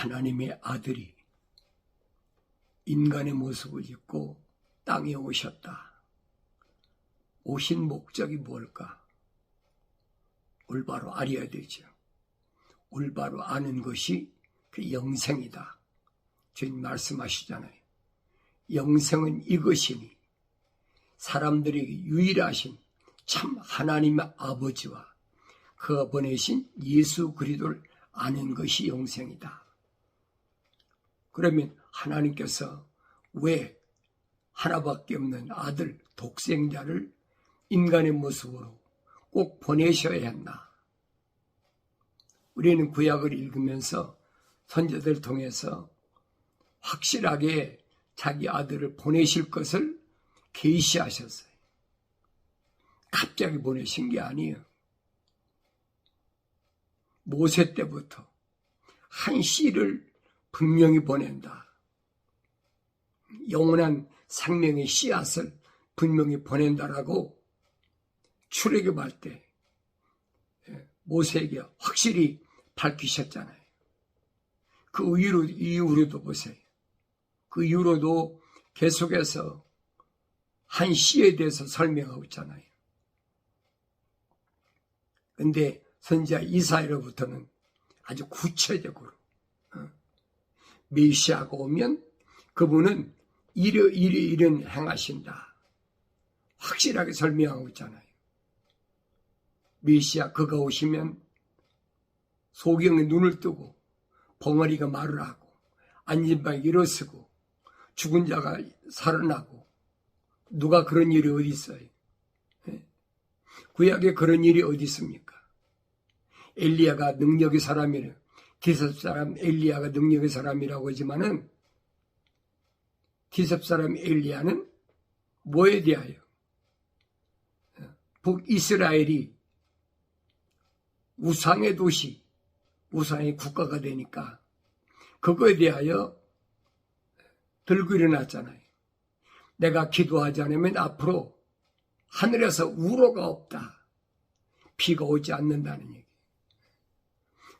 하나님의 아들이 인간의 모습을 입고 땅에 오셨다. 오신 목적이 뭘까? 올바로 알아야 되죠. 올바로 아는 것이 그 영생이다. 주님 말씀하시잖아요. 영생은 이것이니 사람들에게 유일하신 참 하나님의 아버지와 그가 보내신 예수 그리스도를 아는 것이 영생이다. 그러면 하나님께서 왜 하나밖에 없는 아들 독생자를 인간의 모습으로 꼭 보내셔야 했나? 우리는 구약을 읽으면서 선지자들 통해서 확실하게 자기 아들을 보내실 것을 계시하셨어요. 갑자기 보내신 게 아니에요. 모세 때부터 한 씨를 분명히 보낸다. 영원한 생명의 씨앗을 분명히 보낸다라고 출애굽할 때 모세에게 확실히 밝히셨잖아요. 그 이후로도 보세요. 그 이후로도 계속해서 한 씨에 대해서 설명하고 있잖아요. 근데 선지자 이사야로부터는 아주 구체적으로 메시아가 오면 그분은 이런 행하신다. 확실하게 설명하고 있잖아요. 메시아 그가 오시면 소경의 눈을 뜨고 벙어리가 말을 하고 앉은 바 일어서고 죽은 자가 살아나고 누가 그런 일이 어디 있어요? 구약에 그런 일이 어디 있습니까? 엘리야가 능력의 사람이래요. 디셉 사람 엘리야가 능력의 사람이라고 하지만은 디셉 사람 엘리야는 뭐에 대하여? 북이스라엘이 우상의 도시, 우상의 국가가 되니까 그거에 대하여 들고 일어났잖아요. 내가 기도하지 않으면 앞으로 하늘에서 우로가 없다. 비가 오지 않는다는 얘기.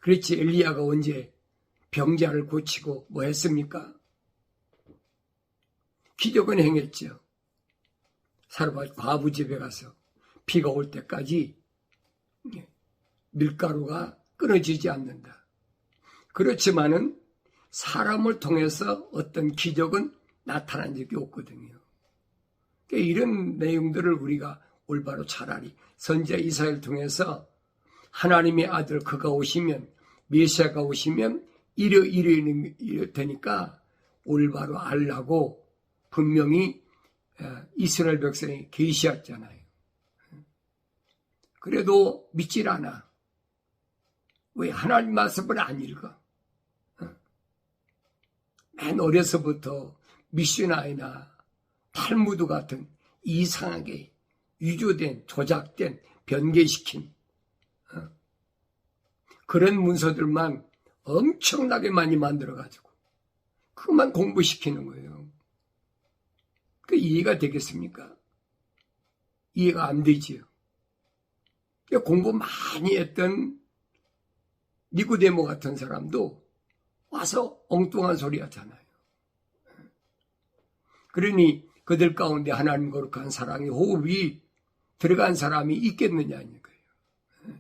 그렇지 엘리야가 언제 병자를 고치고 뭐 했습니까? 기적은 행했죠. 사르밧 과부 집에 가서 비가 올 때까지 밀가루가 끊어지지 않는다. 그렇지만은 사람을 통해서 어떤 기적은 나타난 적이 없거든요. 그러니까 이런 내용들을 우리가 올바로 차라리 선지자 이사야를 통해서 하나님의 아들 그가 오시면 메시아가 오시면 이래 되니까 올바로 알라고 분명히 이스라엘 백성이 계시했잖아요. 그래도 믿질 않아. 왜 하나님 말씀을 안 읽어? 맨 어려서부터 미슈나이나 탈무드 같은 이상하게 위조된 조작된 변개시킨 그런 문서들만 엄청나게 많이 만들어가지고 그것만 공부시키는 거예요. 그 이해가 되겠습니까? 이해가 안 되지요. 공부 많이 했던 니고데모 같은 사람도 와서 엉뚱한 소리 하잖아요. 그러니 그들 가운데 하나님 거룩한 사랑의 호흡이 들어간 사람이 있겠느냐는 거예요.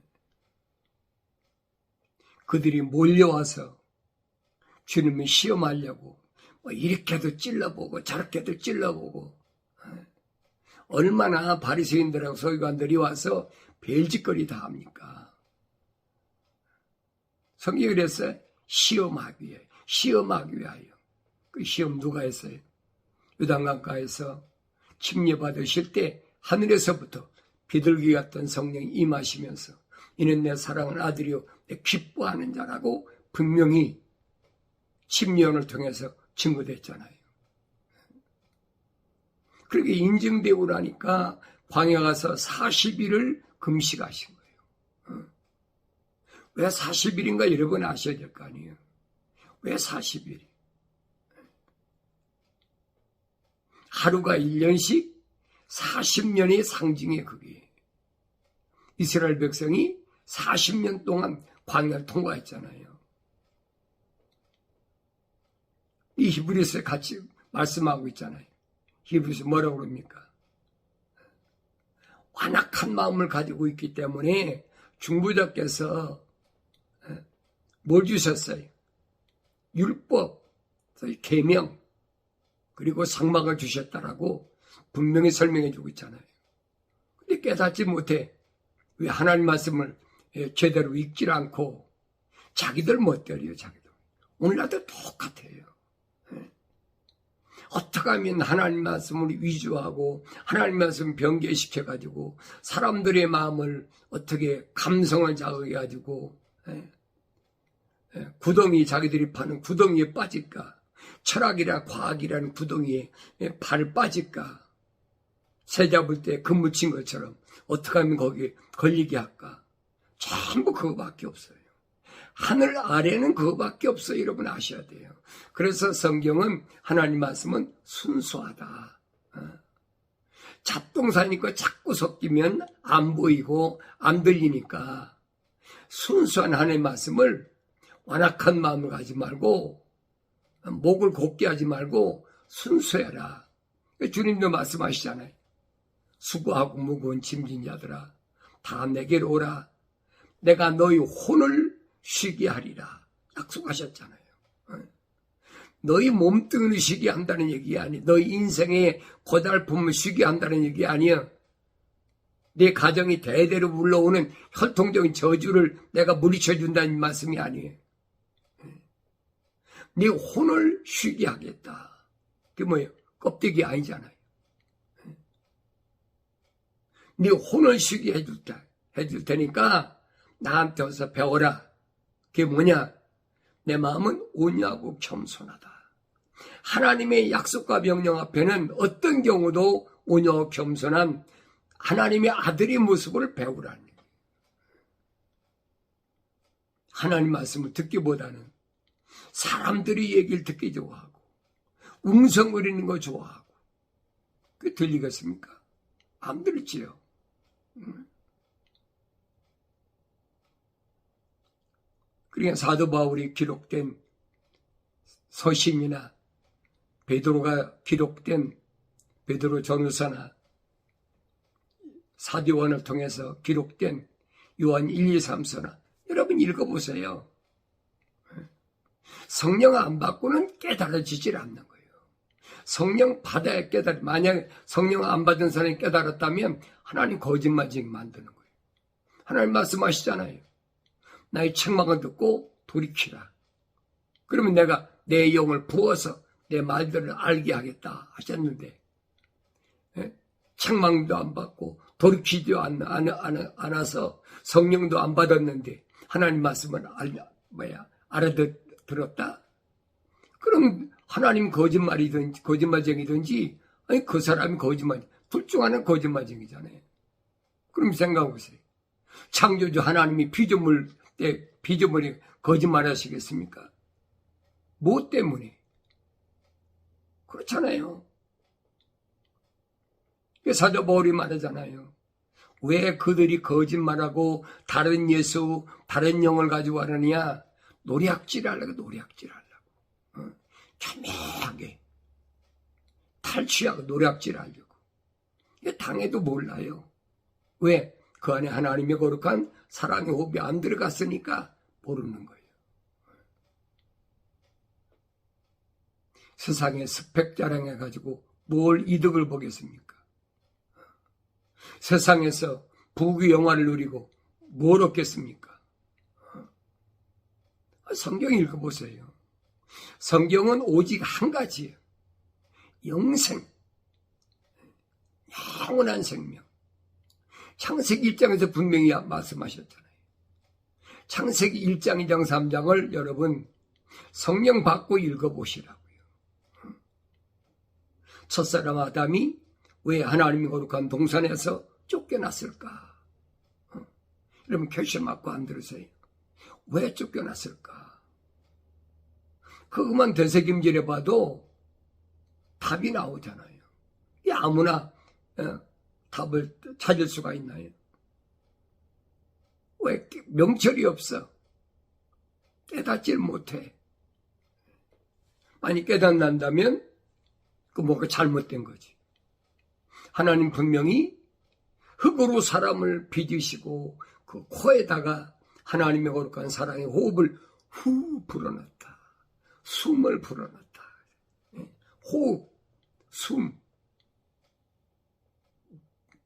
그들이 몰려와서 주님을 시험하려고 이렇게도 찔러보고 저렇게도 찔러보고 얼마나 바리새인들하고 서기관들이 와서 벨짓거리 다 합니까? 성경이 그랬어요. 시험하기 위하여. 그 시험 누가 했어요? 요단강가에서 침례받으실 때 하늘에서부터 비둘기 같은 성령이 임하시면서 이는 내 사랑하는 아들이요 내 기뻐하는 자라고 분명히 침례원을 통해서 증거됐잖아요. 그렇게 인증되고 나니까 광야 가서 40일을 금식하신 거예요. 왜 40일인가 여러분 아셔야 될 거 아니에요. 왜 40일이? 하루가 1년씩 40년의 상징의 그게. 이스라엘 백성이 40년 동안 광야를 통과했잖아요. 이 히브리서에 같이 말씀하고 있잖아요. 히브리서 뭐라고 그럽니까? 완악한 마음을 가지고 있기 때문에 중보자께서 뭘 주셨어요? 율법, 계명, 그리고 상막을 주셨다라고 분명히 설명해 주고 있잖아요. 근데 깨닫지 못해. 왜 하나님 말씀을 제대로 읽질 않고 자기들 멋대로요, 자기들. 오늘날도 똑같아요. 어떻게 하면 하나님 말씀을 위조하고 하나님 말씀 변개시켜가지고 사람들의 마음을 어떻게 감성을 자극해가지고 구덩이, 자기들이 파는 구덩이에 빠질까, 철학이라 과학이라는 구덩이에 발 빠질까, 새 잡을 때 금 묻힌 것처럼 어떻게 하면 거기에 걸리게 할까. 전부 그거밖에 없어요. 하늘 아래는 그거밖에 없어요. 여러분 아셔야 돼요. 그래서 성경은 하나님 말씀은 순수하다. 잡동사니까 자꾸 섞이면 안 보이고 안 들리니까 순수한 하나님 말씀을 완악한 마음을 가지 말고 목을 곱게 하지 말고 순수해라. 주님도 말씀하시잖아요. 수고하고 무거운 짐진 자들아 다 내게로 오라. 내가 너희 혼을 쉬게 하리라. 약속하셨잖아요. 너희 몸뚱이를 쉬게 한다는 얘기 아니에요. 너희 인생의 고달픔을 쉬게 한다는 얘기 아니에요. 네 가정이 대대로 물러오는 혈통적인 저주를 내가 물리쳐준다는 말씀이 아니에요. 네 혼을 쉬게 하겠다. 그게 뭐예요? 껍데기 아니잖아요. 네 혼을 쉬게 해줄 테니까 나한테 와서 배워라. 그게 뭐냐? 내 마음은 온유하고 겸손하다. 하나님의 약속과 명령 앞에는 어떤 경우도 온유하고 겸손한 하나님의 아들의 모습을 배우라는 거예요. 하나님 말씀을 듣기보다는 사람들이 얘기를 듣기 좋아하고 웅성거리는 거 좋아하고 그게 들리겠습니까? 안 들리지요. 그러니까 사도 바울이 기록된 서신이나 베드로가 기록된 베드로 전후서나 사도 요한을 통해서 기록된 요한 1, 2, 3서나 여러분 읽어보세요. 성령 안 받고는 깨달아지질 않는 거예요. 성령 받아야 만약 성령 안 받은 사람이 깨달았다면 하나님 거짓말쟁이 만드는 거예요. 하나님 말씀하시잖아요. 나의 책망을 듣고 돌이키라. 그러면 내가 내 영을 부어서 내 말들을 알게 하겠다 하셨는데 책망도 안 받고 돌이키지도 않아서 성령도 안 받았는데 하나님 말씀을 알아들었다? 그럼 하나님 거짓말쟁이든지 아니 그 사람이 거짓말 둘 중 하나는 거짓말쟁이잖아요. 그럼 생각해보세요. 창조주 하나님이 피조물이 거짓말하시겠습니까? 뭐 때문에? 그렇잖아요. 사도 바울이 말하잖아요. 왜 그들이 거짓말하고 다른 예수, 다른 영을 가지고 하느냐? 노략질하려고. 교묘하게 탈취하고 노략질하려고. 당해도 몰라요. 왜? 그 안에 하나님의 거룩한 사랑의 호흡이 안 들어갔으니까 모르는 거예요. 세상에 스펙 자랑해가지고 뭘 이득을 보겠습니까? 세상에서 부귀 영화를 누리고 뭘 얻겠습니까? 성경 읽어보세요. 성경은 오직 한 가지예요. 영생, 영원한 생명. 창세기 1장에서 분명히 말씀하셨잖아요. 창세기 1장, 2장, 3장을 여러분 성령 받고 읽어보시라고요. 첫사람 아담이 왜 하나님의 거룩한 동산에서 쫓겨났을까? 여러분 결심 맞고 안 들으세요? 왜 쫓겨났을까? 그것만 되새김질해 봐도 답이 나오잖아요. 아무나 답을 찾을 수가 있나요? 왜 명철이 없어? 깨닫질 못해. 많이 깨닫는다면 그 뭔가 잘못된 거지. 하나님 분명히 흙으로 사람을 빚으시고 그 코에다가 하나님의 거룩한 사랑의 호흡을 후 불어넣었다. 숨을 불어넣었다. 호흡, 숨.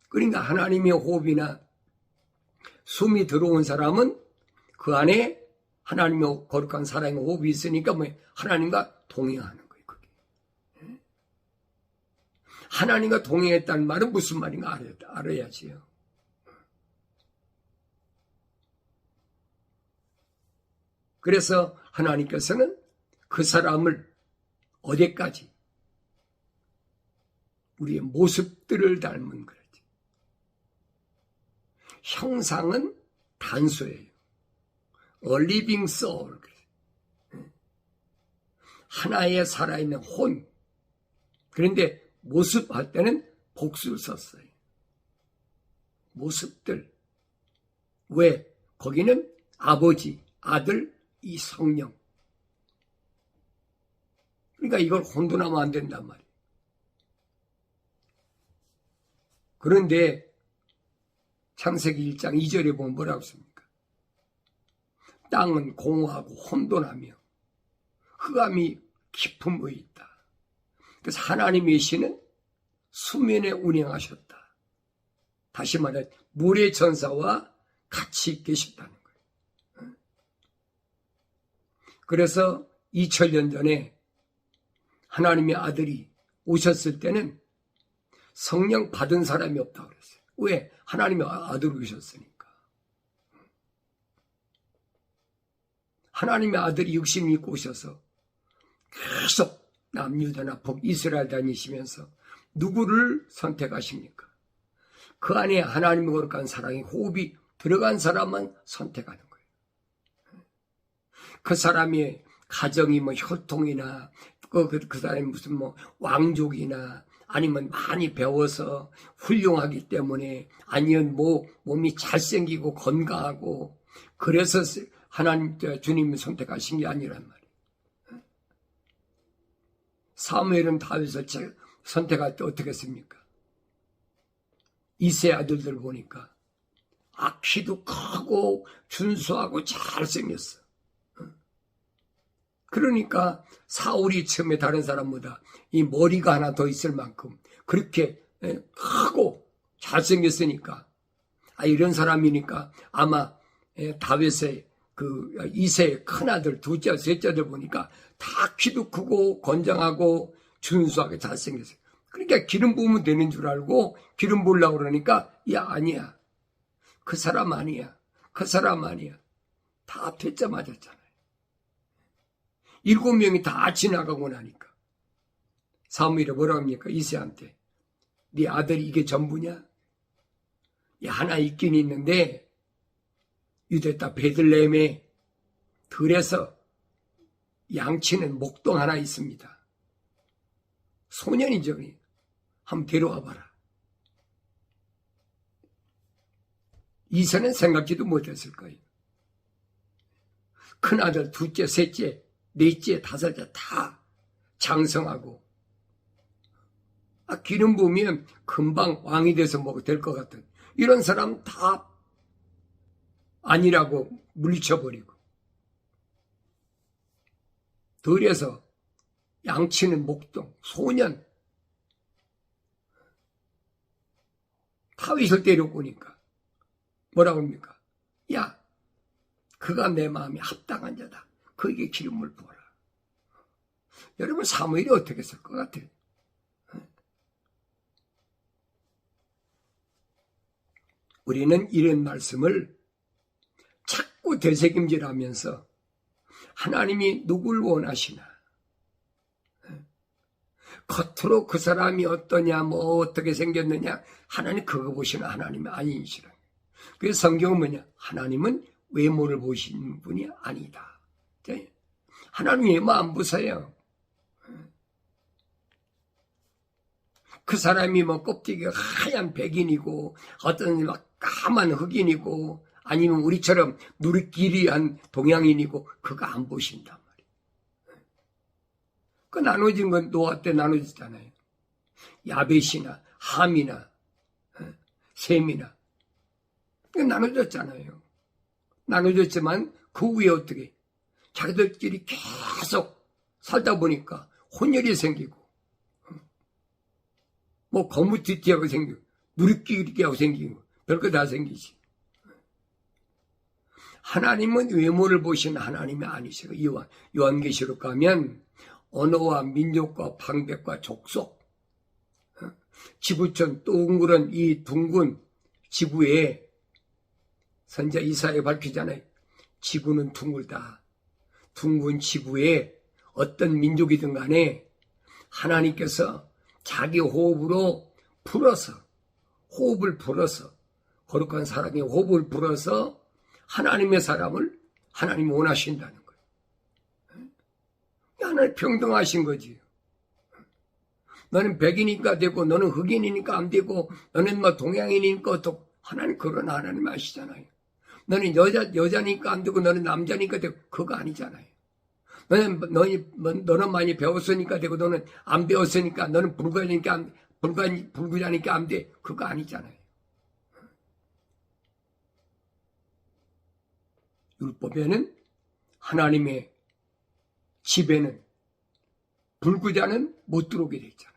그러니까 하나님의 호흡이나 숨이 들어온 사람은 그 안에 하나님의 거룩한 사랑의 호흡이 있으니까 뭐 하나님과 동행하는 거예요. 그게. 하나님과 동행했다는 말은 무슨 말인가 알아야지요. 그래서 하나님께서는 그 사람을 어디까지 우리의 모습들을 닮은 거지. 형상은 단소예요. A living soul. 하나의 살아있는 혼. 그런데 모습 할 때는 복수를 썼어요. 모습들. 왜? 거기는 아버지, 아들, 이 성령. 그러니까 이걸 혼돈하면 안 된단 말이에요. 그런데 창세기 1장 2절에 보면 뭐라고 씁니까? 땅은 공허하고 혼돈하며 흑암이 깊은 물이 있다. 그래서 하나님의 신은 수면에 운행하셨다. 다시 말해 물의 전사와 같이 계셨다는 거예요. 그래서 2000년 전에 하나님의 아들이 오셨을 때는 성령 받은 사람이 없다고 그랬어요. 왜? 하나님의 아들이 오셨으니까. 하나님의 아들이 육신을 입고 오셔서 계속 남유다나 북이스라엘 다니시면서 누구를 선택하십니까? 그 안에 하나님의 거룩한 사랑의 호흡이 들어간 사람만 선택하는 거예요. 그 사람의 가정이 뭐 혈통이나 그 사람이 무슨 뭐 왕족이나 아니면 많이 배워서 훌륭하기 때문에 아니면 뭐 몸이 잘생기고 건강하고 그래서 하나님 주님이 선택하신 게 아니란 말이에요. 사무엘은 다윗을 선택할 때 어떻게 했습니까? 이세 아들들 보니까 키도 크고 준수하고 잘생겼어. 그러니까 사울이 처음에 다른 사람보다 이 머리가 하나 더 있을 만큼 그렇게 크고 잘생겼으니까 이런 사람이니까 아마 다윗의 그 이세의 큰아들 둘째 셋째 아들 보니까 다 키도 크고 건장하고 준수하게 잘생겼어요. 그러니까 기름 부으면 되는 줄 알고 기름 부으려고 그러니까 아니야. 그 사람 아니야. 그 사람 아니야. 다 퇴짜 맞았잖아요. 7명이 다 지나가고 나니까 사무엘이 뭐라고 합니까? 이새한테 네 아들이 이게 전부냐? 하나 있긴 있는데 유대 땅 베들레헴에 들에서 양치는 목동 하나 있습니다. 소년이죠. 한번 데려와 봐라. 이새는 생각지도 못했을 거예요. 큰아들 둘째 셋째 넷째, 다섯째 다 장성하고 기름 부으면 금방 왕이 돼서 뭐 될 것 같은 이런 사람 다 아니라고 물리쳐버리고 들에서 양치는 목동, 소년 다윗을 데려오니까 뭐라고 합니까? 야, 그가 내 마음에 합당한 자다. 그에게 기름을 부어라. 여러분 사무엘이 어떻게 했을 것 같아요? 우리는 이런 말씀을 자꾸 되새김질하면서 하나님이 누굴 원하시나? 겉으로 그 사람이 어떠냐, 뭐 어떻게 생겼느냐, 하나님 그거 보시는 하나님이 아니시라. 그래서 성경은 뭐냐? 하나님은 외모를 보시는 분이 아니다. 하나님 외모 안 보세요. 그 사람이 뭐 껍데기가 하얀 백인이고 어떤 막 까만 흑인이고 아니면 우리처럼 누리끼리한 동양인이고 그거 안 보신단 말이에요. 그 나눠진 건 노아 때 나눠지잖아요. 야벳이나 함이나 셈이나 나눠졌잖아요. 나눠졌지만 그 후에 어떻게 자기들끼리 계속 살다 보니까 혼혈이 생기고 뭐 거무튀튀하고 생기고 누리끼리하고 생기고 별거 다 생기지. 하나님은 외모를 보시는 하나님이 아니시고 요한계시록 가면 언어와 민족과 방백과 족속 지구촌 동그란 이 둥근 지구에 선자 이사야 밝히잖아요. 지구는 둥글다. 둥근 지구에 어떤 민족이든 간에 하나님께서 자기 호흡을 불어서 거룩한 사람의 호흡을 불어서 하나님의 사람을 하나님이 원하신다는 거예요. 하나님 평등하신 거지. 너는 백이니까 되고 너는 흑인이니까 안 되고 너는 뭐 동양인이니까 어떻고 하나님 그런 하나님 아시잖아요. 너는 여자니까 안 되고 너는 남자니까 되고 그거 아니잖아요. 너는 많이 배웠으니까 되고 너는 안 배웠으니까 너는 불구자니까 안 돼. 그거 아니잖아요. 율법에는 하나님의 집에는 불구자는 못 들어오게 돼 있잖아요.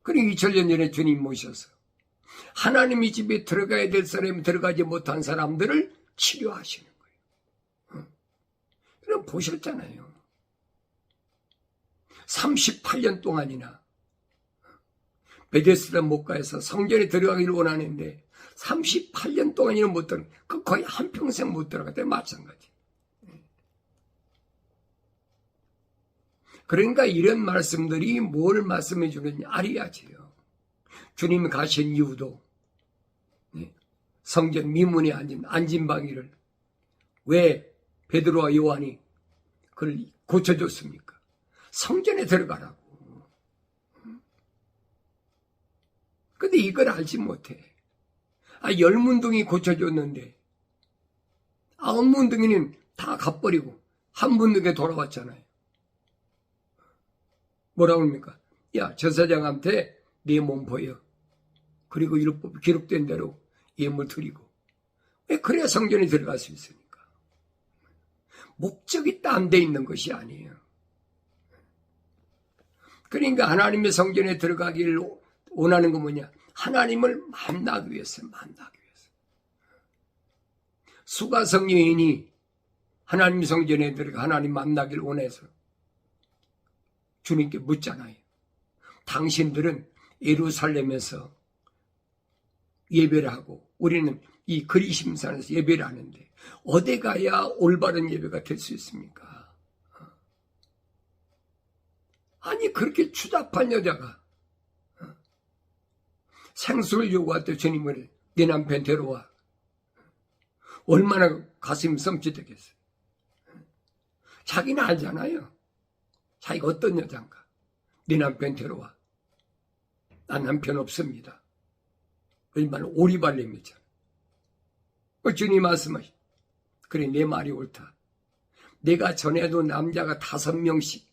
그러니까 2000년 전에 주님 모셔서 하나님의 집에 들어가야 될 사람이 들어가지 못한 사람들을 치료하시는 거예요. 그럼 보셨잖아요. 38년 동안이나 베데스다 목가에서 성전에 들어가기를 원하는데 38년 동안이나 못 들어가. 그 거의 한평생 못 들어갔다. 마찬가지. 그러니까 이런 말씀들이 뭘 말씀해 주느냐 알아야지요. 주님이 가신 이유도 성전 미문에 앉은 안진방이를 왜 베드로와 요한이 그걸 고쳐줬습니까? 성전에 들어가라고. 근데 이걸 알지 못해. 10문둥이 고쳐줬는데 9문둥이는 다 갚버리고 한 문둥이에 돌아왔잖아요. 뭐라고 합니까? 야, 제사장한테 네 몸 보여. 그리고 율법 기록된 대로 예물 드리고. 왜 그래야 성전에 들어갈 수 있으니까. 목적이 딴 데 있는 것이 아니에요. 그러니까 하나님의 성전에 들어가기를 원하는 건 뭐냐? 하나님을 만나기 위해서. 수가성 여인이 하나님 성전에 들어가 하나님 만나기를 원해서 주님께 묻잖아요. 당신들은 예루살렘에서 예배를 하고 우리는 이 그리심산에서 예배를 하는데 어디 가야 올바른 예배가 될 수 있습니까? 아니 그렇게 추잡한 여자가 생수를 요구할 때 주님을 네 남편 데려와. 얼마나 가슴이 섬찟했겠어요. 자기는 알잖아요. 자기가 어떤 여잔가. 네 남편 데려와. 난 남편 없습니다. 얼마나 오리발렘이잖아. 주님 말씀하시. 그래 내 말이 옳다. 내가 전에도 남자가 5명씩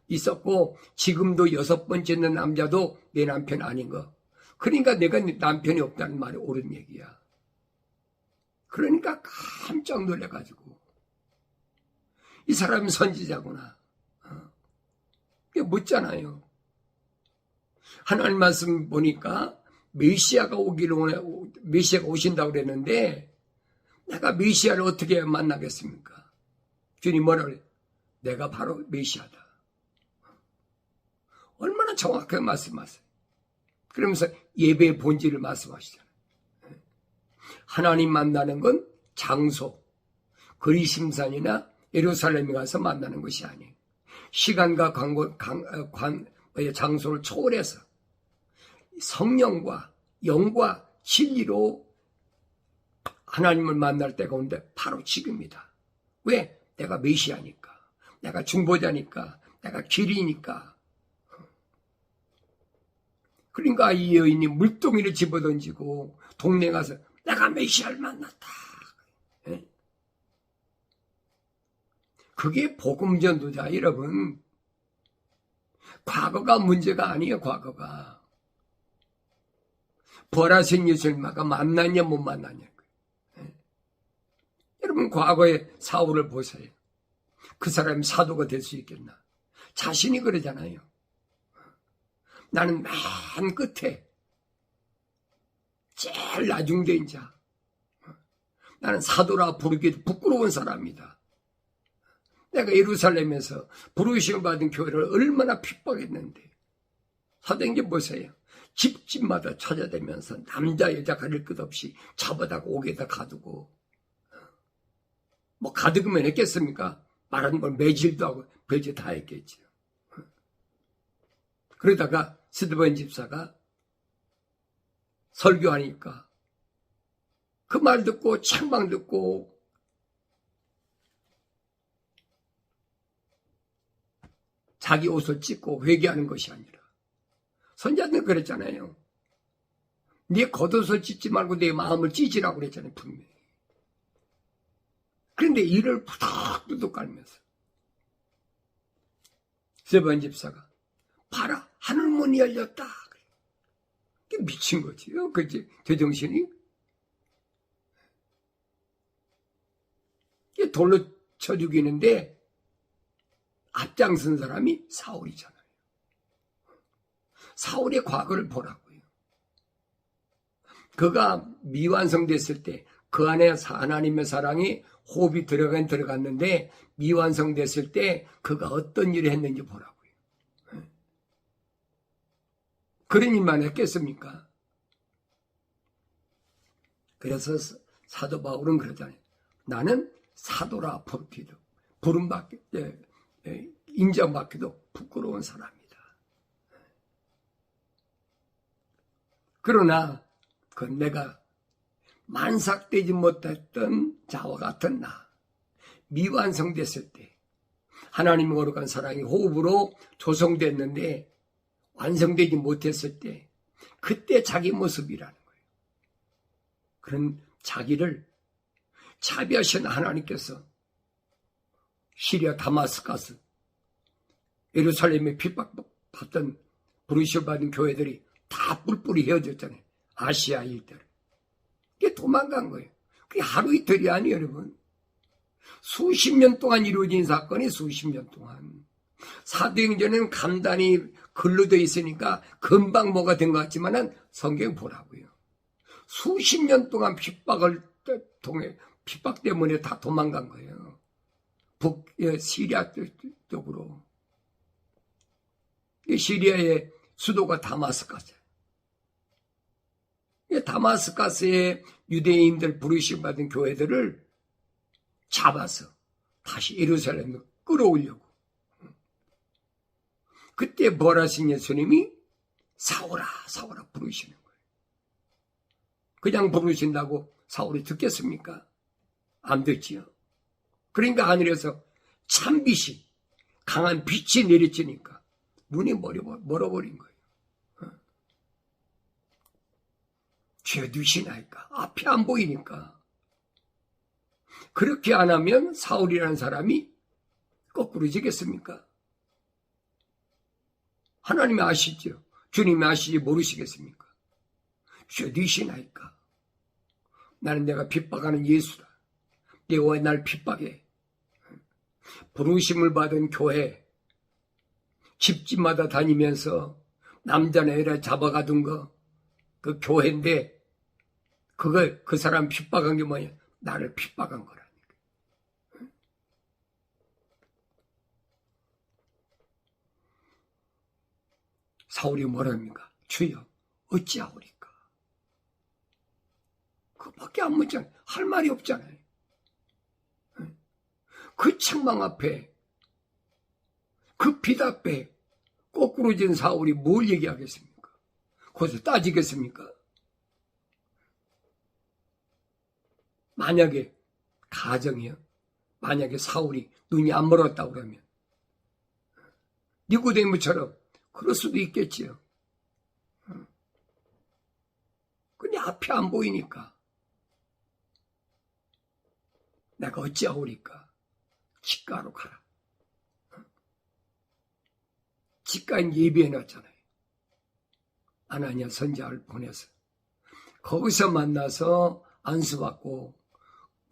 있었고 지금도 6번째는 남자도 내 남편 아닌 거. 그러니까 내가 남편이 없다는 말이 옳은 얘기야. 그러니까 깜짝 놀라가지고 이 사람이 선지자구나. 묻잖아요. 하나님 말씀 보니까 메시아가 오신다고 그랬는데 내가 메시아를 어떻게 만나겠습니까? 주님 뭐라 그래? 내가 바로 메시아다. 얼마나 정확하게 말씀하세요. 그러면서 예배의 본질을 말씀하시잖아요. 하나님 만나는 건 장소, 그리심산이나 예루살렘에 가서 만나는 것이 아니에요. 시간과 장소를 초월해서 성령과 영과 진리로 하나님을 만날 때가 온데 바로 지금이다. 왜? 내가 메시아니까. 내가 중보자니까. 내가 길이니까. 그러니까 이 여인이 물동이를 집어던지고 동네 가서 내가 메시아를 만났다. 그게 복음 전도자, 여러분. 과거가 문제가 아니에요, 과거가. 부활하신 예수님과 만났냐, 못 만났냐. 여러분, 과거의 사울을 보세요. 그 사람이 사도가 될 수 있겠나? 자신이 그러잖아요. 나는 맨 끝에 제일 나중된 자. 나는 사도라 부르기도 부끄러운 사람이다. 내가 예루살렘에서 부르심을 받은 교회를 얼마나 핍박했는데. 사도행전 보세요. 집집마다 찾아다니면서 남자 여자 가릴 것 없이 잡아다가 옥에다 가두고, 뭐 가두기만 했겠습니까? 말하는 걸 매질도 하고 별짓 다 했겠죠. 그러다가 스데반 집사가 설교하니까 그 말 듣고 책망 듣고 자기 옷을 찢고 회개하는 것이 아니라, 선자는 그랬잖아요. 네 겉옷을 찢지 말고 내 마음을 찢으라고 그랬잖아요, 분명히. 그런데 이를 부득부득 깔면서 스데반 집사가 봐라, 하늘문이 열렸다. 이게 미친 거지. 그치? 제정신이. 이게 돌로 쳐 죽이는데 앞장선 사람이 사울이잖아요. 사울의 과거를 보라고요. 그가 미완성됐을 때 그 안에 하나님의 사랑이 호흡이 들어갔는데 미완성됐을 때 그가 어떤 일을 했는지 보라고요. 그런 일만 했겠습니까? 그래서 사도 바울은 그러잖아요. 나는 사도라 부르기도, 부름받기, 인정받기도 부끄러운 사람이다. 그러나 그 내가 만삭되지 못했던 자와 같은 나, 미완성됐을 때 하나님의 거룩한 사랑이 호흡으로 조성됐는데 완성되지 못했을 때, 그때 자기 모습이라는 거예요. 그런 자기를 자비하신 하나님께서 시리아 다마스커스, 예루살렘에 핍박받던 부르심을 받은 교회들이 다 뿔뿔이 헤어졌잖아요. 아시아 일대로. 이게 도망간 거예요. 그게 하루 이틀이 아니에요, 여러분. 수십 년 동안 이루어진 사건이 수십 년 동안. 사도행전은 간단히 글로 되어 있으니까 금방 뭐가 된 것 같지만은 성경 보라고요. 수십 년 동안 핍박을 통해, 핍박 때문에 다 도망간 거예요. 시리아 쪽으로. 시리아의 수도가 다마스커스예요. 다마스커스의 유대인들 부르심 받은 교회들을 잡아서 다시 예루살렘으로 끌어오려고. 그때 부활하신 예수님이 사오라 사오라 부르시는 거예요. 그냥 부르신다고 사울이 듣겠습니까? 안 듣지요. 그러니까 하늘에서 찬빛이, 강한 빛이 내리치니까 눈이 멀어버린 거예요. 죄두시나이까? 앞이 안 보이니까. 그렇게 안 하면 사울이라는 사람이 거꾸로 지겠습니까? 하나님이 아시죠? 주님이 아시지 모르시겠습니까? 죄두시나이까? 나는 내가 핍박하는 예수다. 내가 왜 날 핍박해? 부르심을 받은 교회, 집집마다 다니면서 남자나 여자 잡아가둔 거, 그 교회인데, 그 사람 핍박한 게 뭐냐? 나를 핍박한 거라니까. 사울이 뭐랍니까? 주여, 어찌하오리까? 그밖에 안 묻잖아요. 할 말이 없잖아요. 그 책망 앞에, 그 빛 앞에 거꾸로 진 사울이 뭘 얘기하겠습니까? 거기서 따지겠습니까? 만약에 가정이요. 만약에 사울이 눈이 안 멀었다고 그러면 니고데모처럼 그럴 수도 있겠지요. 근데 앞이 안 보이니까 내가 어찌하오리까? 직가로 가라. 직가인 예비해 놨잖아요. 아나니아 선지자를 보내서 거기서 만나서 안수받고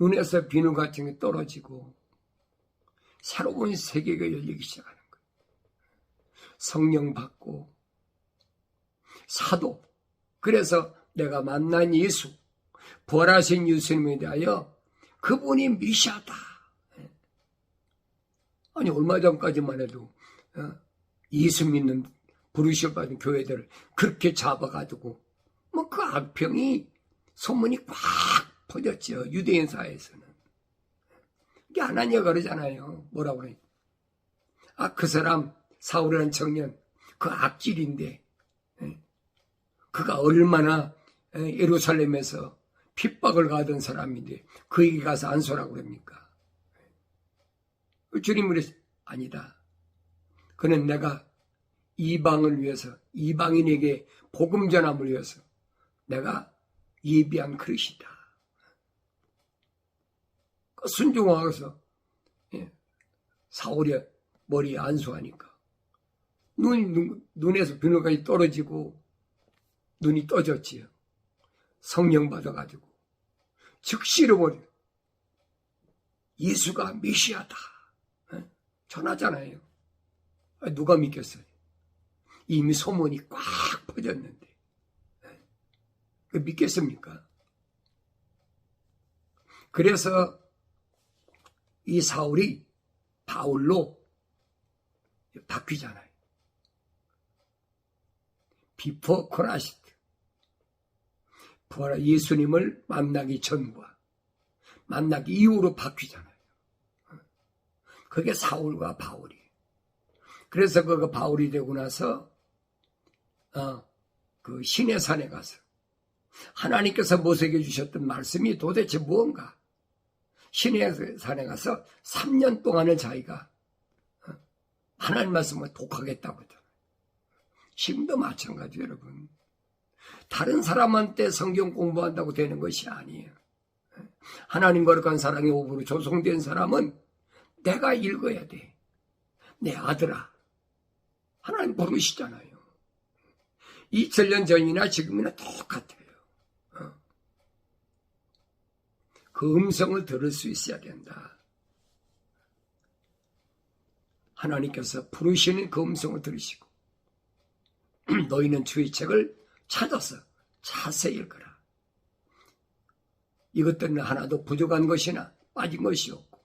눈에서 비누 같은 게 떨어지고 새로운 세계가 열리기 시작하는 거예요. 성령 받고 사도. 그래서 내가 만난 예수, 부활하신 예수님에 대하여 그분이 메시아다. 아니 얼마 전까지만 해도 예수 믿는 부르심 받은 교회들을 그렇게 잡아가지고 뭐 그 악평이 소문이 꽉 퍼졌죠. 유대인 사회에서는. 이게 아나니아가 그러잖아요. 뭐라고 그래? 그 사람 사울이라는 청년 그 악질인데 그가 얼마나 예루살렘에서 핍박을 가던 사람인데 그에게 가서 안수라고 그럽니까? 주님이 그래서 아니다. 그는 내가 이방을 위해서 이방인에게 복음 전함을 위해서 내가 예비한 그릇이다. 순종하고서 사울의 머리에 안수하니까 눈에서 비누가 떨어지고 눈이 떠졌지요. 성령 받아가지고 즉시로 버려. 예수가 메시아다. 전하잖아요. 누가 믿겠어요? 이미 소문이 꽉 퍼졌는데 믿겠습니까? 그래서 이 사울이 바울로 바뀌잖아요. 비포 크라이스트. 부활한 예수님을 만나기 전과 만나기 이후로 바뀌잖아요. 그게 사울과 바울이. 그래서 그 바울이 되고 나서 그 신의 산에 가서 하나님께서 모세에게 주셨던 말씀이 도대체 무언가? 신의 산에 가서 3년 동안은 자기가 하나님 말씀을 독하겠다고 하잖아요. 지금도 마찬가지예요, 여러분. 다른 사람한테 성경 공부한다고 되는 것이 아니에요. 하나님 거룩한 사랑의 오브로 조성된 사람은 내가 읽어야 돼. 내 아들아. 하나님 부르시잖아요. 2000년 전이나 지금이나 똑같아요. 그 음성을 들을 수 있어야 된다. 하나님께서 부르시는 그 음성을 들으시고 너희는 주의 책을 찾아서 자세히 읽어라. 이것들은 하나도 부족한 것이나 빠진 것이 없고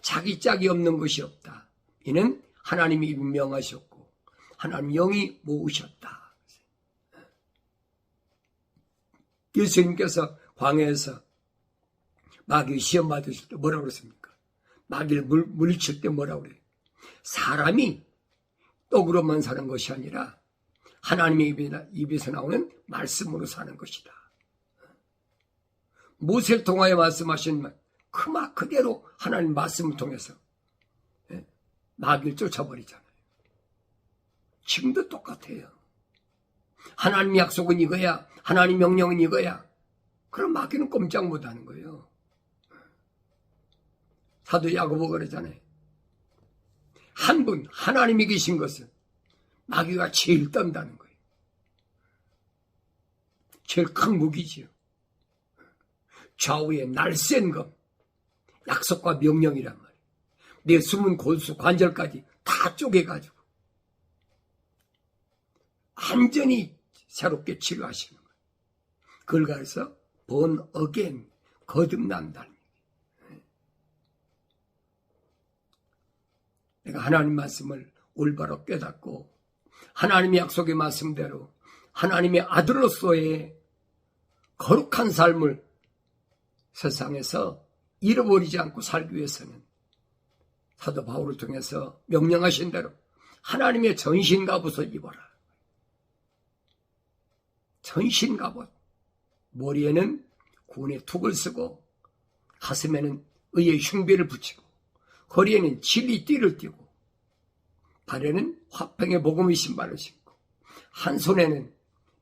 자기 짝이 없는 것이 없다. 이는 하나님이 명하셨고 하나님 영이 모으셨다. 예수님께서 광야에서 마귀 시험 받으실 때 뭐라고 그랬습니까? 마귀를 물리칠 때 뭐라고 그래요? 사람이 떡으로만 사는 것이 아니라 하나님의 입에서 나오는 말씀으로 사는 것이다. 모세를 통하여 말씀하신 그 말 그대로 하나님 말씀을 통해서 마귀를 쫓아버리잖아요. 지금도 똑같아요. 하나님 약속은 이거야. 하나님 명령은 이거야. 그럼 마귀는 꼼짝 못하는 거예요. 사도 야고보가 그러잖아요. 한 분 하나님이 계신 것은 마귀가 제일 떤다는 거예요. 제일 큰 무기지요. 좌우에 날쌘 검, 약속과 명령이란 말이에요. 내 숨은 골수 관절까지 다 쪼개가지고 완전히 새롭게 치료하시는 거예요. 그걸 가서 born again, 거듭난다는 얘기예요. 내가 하나님 말씀을 올바로 깨닫고 하나님의 약속의 말씀대로 하나님의 아들로서의 거룩한 삶을 세상에서 잃어버리지 않고 살기 위해서는 사도 바울을 통해서 명령하신 대로 하나님의 전신갑옷을 입어라. 전신갑옷. 머리에는 구원의 툭을 쓰고 가슴에는 의의 흉배를 붙이고 허리에는 진리 띠를 띠고 발에는 화평의 복음의 신발을 신고 한 손에는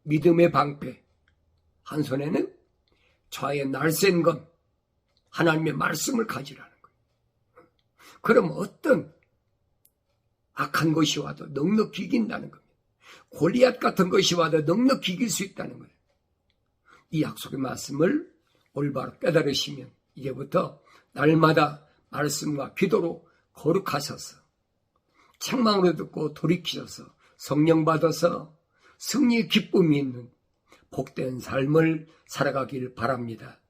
믿음의 방패, 한 손에는 좌의 날쌘 검, 하나님의 말씀을 가지라는 거예요. 그럼 어떤 악한 것이 와도 넉넉히 이긴다는 겁니다. 골리앗 같은 것이 와도 넉넉히 이길 수 있다는 거예요. 이 약속의 말씀을 올바로 깨달으시면 이제부터 날마다 말씀과 기도로 거룩하셔서 책망으로 듣고 돌이키셔서 성령 받아서 승리의 기쁨이 있는 복된 삶을 살아가길 바랍니다.